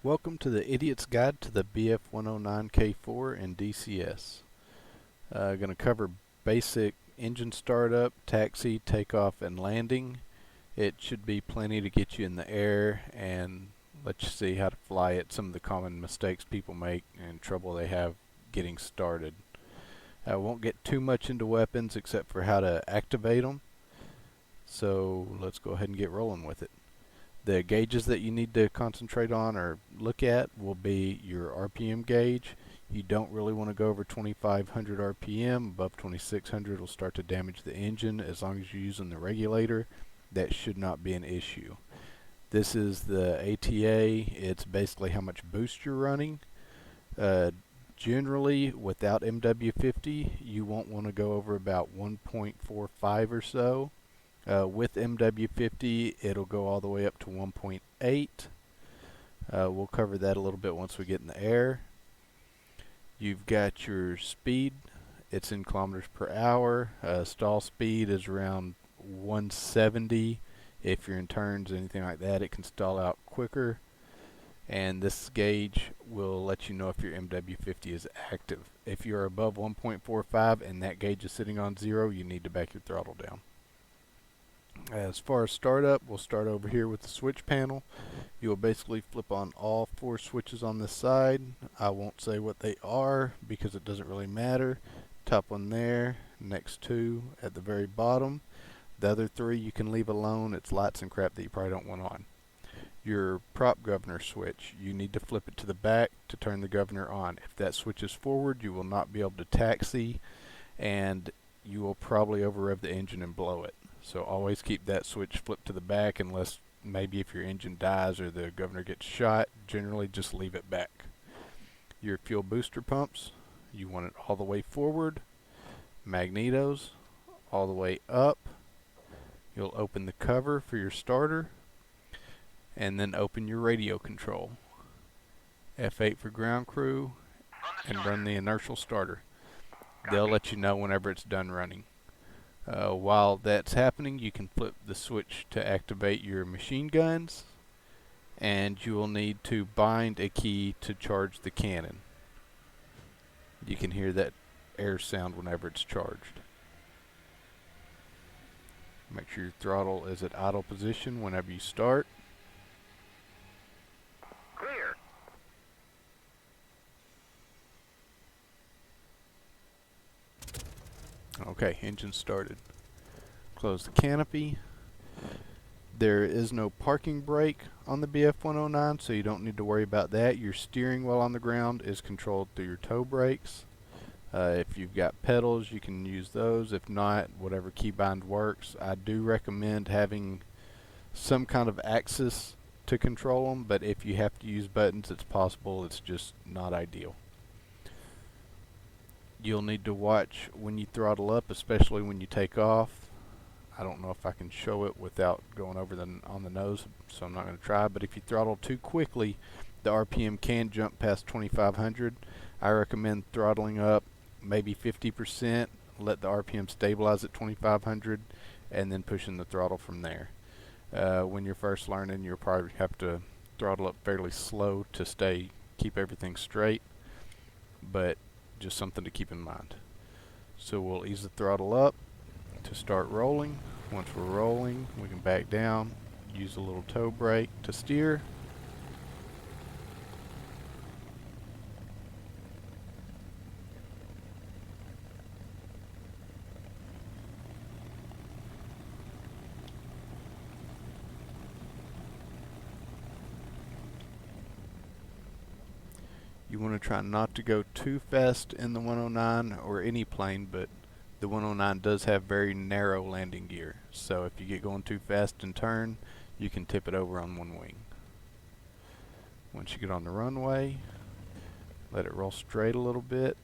Welcome to the Idiot's Guide to the BF-109K4 and DCS. Going to cover basic engine startup, taxi, takeoff, and landing. It should be plenty to get you in the air and let you see how to fly it, some of the common mistakes people make and trouble they have getting started. I won't get too much into weapons except for how to activate them. So let's go ahead and get rolling with it. The gauges that you need to concentrate on or look at will be your RPM gauge. You don't really want to go over 2500 RPM. Above 2600 will start to damage the engine. As long as you're using the regulator, that should not be an issue. This is the ATA. It's basically how much boost you're running. Generally, without MW50, you won't want to go over about 1.45 or so. With MW50, it'll go all the way up to 1.8. We'll cover that a little bit once we get in the air. You've got your speed. It's in kilometers per hour. Stall speed is around 170. If you're in turns, anything like that, it can stall out quicker. And this gauge will let you know if your MW50 is active. If you're above 1.45 and that gauge is sitting on 0, you need to back your throttle down. As far as startup, we'll start over here with the switch panel. You'll basically flip on all 4 switches on this side. I won't say what they are because it doesn't really matter. Top one there, next 2 at the very bottom. The other 3 you can leave alone. It's lights and crap that you probably don't want on. Your prop governor switch, you need to flip it to the back to turn the governor on. If that switch is forward, you will not be able to taxi, and you will probably over rev the engine and blow it. So always keep that switch flipped to the back, unless maybe if your engine dies or the governor gets shot. Generally just leave it back. Your fuel booster pumps, you want it all the way forward. Magnetos, all the way up. You'll open the cover for your starter, and then open your radio control. F8 for ground crew, and run the inertial starter. They'll let you know whenever it's done running. While that's happening, you can flip the switch to activate your machine guns, and you will need to bind a key to charge the cannon. You can hear that air sound whenever it's charged. Make sure your throttle is at idle position whenever you start. Clear. Okay, engine started. Close the canopy. There is no parking brake on the BF-109, so you don't need to worry about that. Your steering while on the ground is controlled through your toe brakes. If you've got pedals, you can use those. If not, whatever keybind works. I do recommend having some kind of axis to control them, but if you have to use buttons, it's possible. It's just not ideal. You'll need to watch when you throttle up, especially when you take off. I don't know if I can show it without going over on the nose, so I'm not going to try. But if you throttle too quickly, the RPM can jump past 2500. I recommend throttling up maybe 50%, let the RPM stabilize at 2500, and then pushing the throttle from there. When you're first learning, you'll probably have to throttle up fairly slow to keep everything straight, but just something to keep in mind. So we'll ease the throttle up to start rolling. Once we're rolling, we can back down, use a little toe brake to steer. You want to try not to go too fast in the 109 or any plane, but the 109 does have very narrow landing gear. So if you get going too fast in turn, you can tip it over on one wing. Once you get on the runway, let it roll straight a little bit.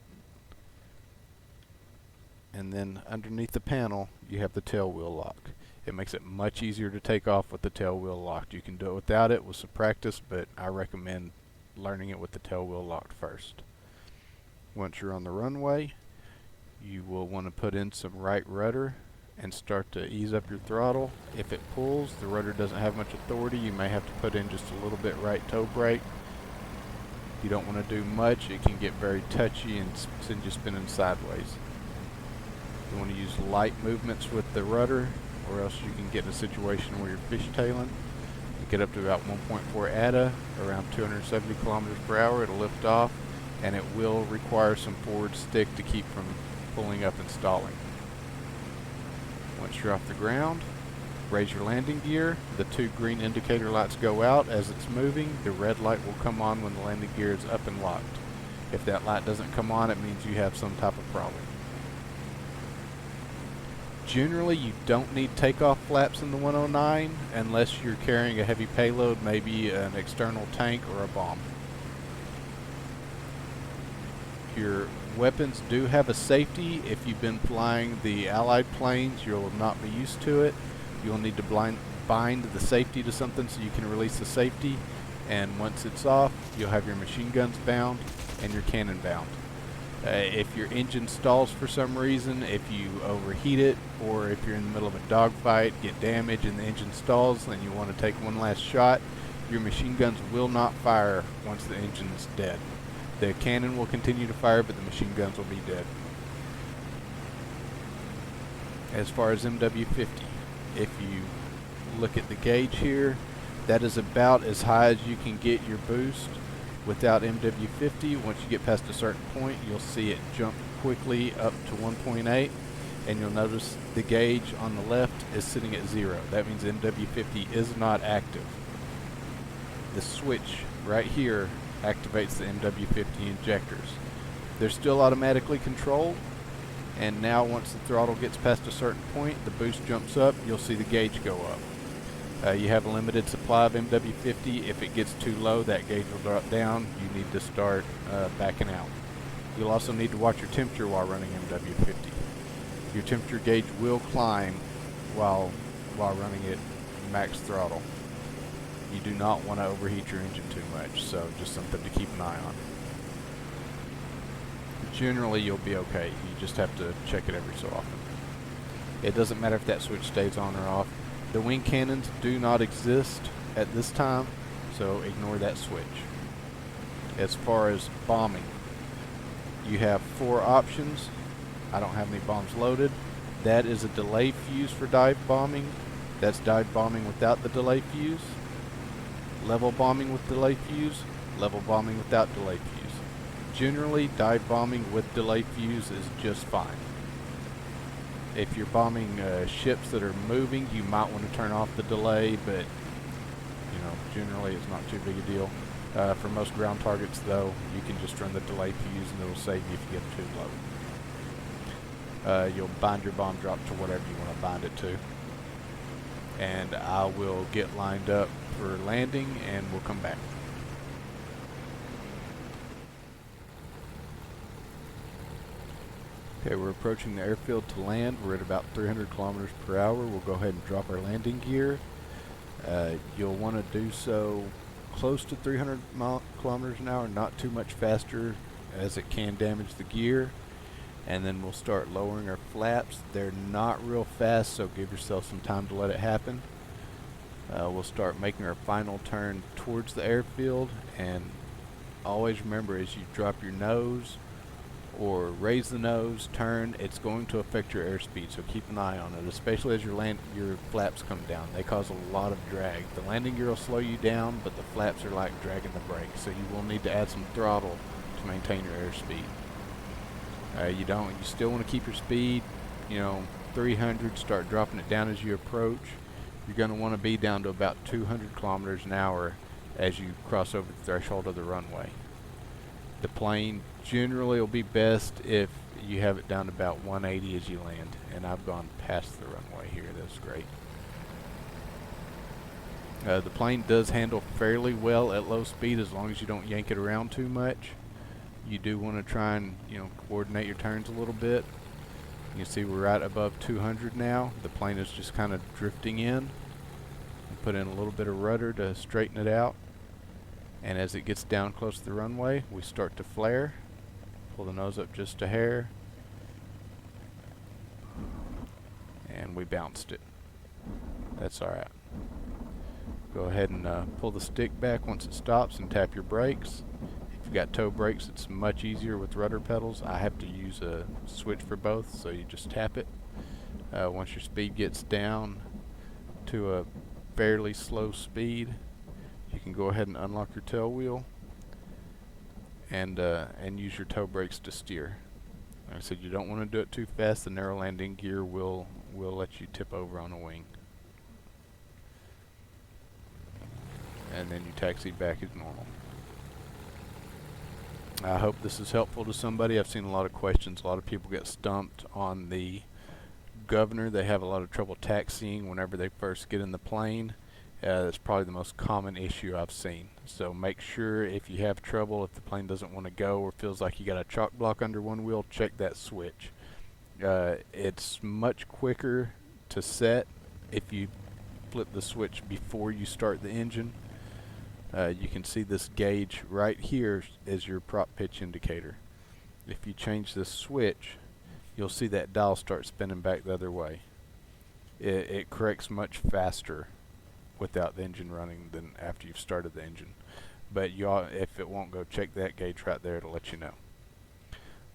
And then underneath the panel, you have the tail wheel lock. It makes it much easier to take off with the tail wheel locked. You can do it without it with some practice, but I recommend learning it with the tail wheel locked first. Once you're on the runway, you will want to put in some right rudder and start to ease up your throttle. If it pulls, the rudder doesn't have much authority. You may have to put in just a little bit right toe brake You don't want to do much. It can get very touchy and send you spinning sideways. You want to use light movements with the rudder, or else you can get in a situation where you're fishtailing. You get up to about 1.4 ATA, around 270 kilometers per hour. It'll lift off, and it will require some forward stick to keep from pulling up and stalling. Once you're off the ground, raise your landing gear. The two green indicator lights go out as it's moving. The red light will come on when the landing gear is up and locked. If that light doesn't come on, it means you have some type of problem. Generally, you don't need takeoff flaps in the 109 unless you're carrying a heavy payload, maybe an external tank or a bomb. Your weapons do have a safety. If you've been flying the Allied planes, you'll not be used to it. You'll need to bind the safety to something so you can release the safety, and once it's off, you'll have your machine guns bound and your cannon bound. If your engine stalls for some reason, if you overheat it, or if you're in the middle of a dogfight, get damaged and the engine stalls, and you want to take one last shot, your machine guns will not fire once the engine's dead. The cannon will continue to fire, but the machine guns will be dead. As far as MW-50, if you look at the gauge here, that is about as high as you can get your boost without MW-50. Once you get past a certain point, you'll see it jump quickly up to 1.8, and you'll notice the gauge on the left is sitting at 0. That means MW-50 is not active. The switch right here activates the MW-50 injectors. They're still automatically controlled, and now once the throttle gets past a certain point, the boost jumps up, you'll see the gauge go up. You have a limited supply of MW-50. If it gets too low, that gauge will drop down. You need to start backing out. You'll also need to watch your temperature while running MW-50. Your temperature gauge will climb while running it max throttle. You do not want to overheat your engine too much, so just something to keep an eye on. Generally, you'll be okay. You just have to check it every so often. It doesn't matter if that switch stays on or off. The wing cannons do not exist at this time, so ignore that switch. As far as bombing, you have 4 options. I don't have any bombs loaded. That is a delay fuse for dive bombing. That's dive bombing without the delay fuse. Level bombing with delay fuse. Level bombing without delay fuse. Generally, dive bombing with delay fuse is just fine. If you're bombing ships that are moving, you might want to turn off the delay, but generally it's not too big a deal. For most ground targets, though, you can just run the delay fuse and it'll save you if you get too low. You'll bind your bomb drop to whatever you want to bind it to. And I will get lined up for landing and we'll come back. Okay, we're approaching the airfield to land. We're at about 300 kilometers per hour. We'll go ahead and drop our landing gear. You'll want to do so close to 300 kilometers an hour, not too much faster as it can damage the gear. And then we'll start lowering our flaps. They're not real fast, so give yourself some time to let it happen. We'll start making our final turn towards the airfield, and always remember, as you drop your nose or raise the nose, turn, it's going to affect your airspeed, so keep an eye on it, especially as your flaps come down. They cause a lot of drag. The landing gear will slow you down, but the flaps are like dragging the brake, so you will need to add some throttle to maintain your airspeed. You still want to keep your speed, 300, start dropping it down as you approach. You're going to want to be down to about 200 kilometers an hour as you cross over the threshold of the runway. The plane generally will be best if you have it down to about 180 as you land, and I've gone past the runway here. That's great. The plane does handle fairly well at low speed as long as you don't yank it around too much. You do want to try and coordinate your turns a little bit. You see we're right above 200 now. The plane is just kind of drifting in. Put in a little bit of rudder to straighten it out. And as it gets down close to the runway, we start to flare. Pull the nose up just a hair. And we bounced it. That's alright. Go ahead and pull the stick back once it stops and tap your brakes. If you've got toe brakes, it's much easier with rudder pedals. I have to use a switch for both, so you just tap it. Once your speed gets down to a fairly slow speed, you can go ahead and unlock your tail wheel and use your toe brakes to steer. Like I said, you don't want to do it too fast. The narrow landing gear will let you tip over on a wing. And then you taxi back as normal. I hope this is helpful to somebody. I've seen a lot of questions. A lot of people get stumped on the governor. They have a lot of trouble taxiing whenever they first get in the plane. That's probably the most common issue I've seen. So make sure if you have trouble, if the plane doesn't want to go or feels like you got a chalk block under one wheel, check that switch. It's much quicker to set if you flip the switch before you start the engine. You can see this gauge right here is your prop pitch indicator. If you change this switch, you'll see that dial start spinning back the other way. It corrects much faster without the engine running than after you've started the engine. But if it won't go, check that gauge right there to let you know.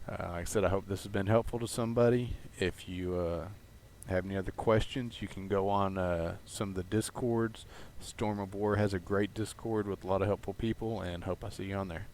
Like I said, I hope this has been helpful to somebody. If you have any other questions, you can go on some of the Discords. Storm of War has a great Discord with a lot of helpful people, and hope I see you on there.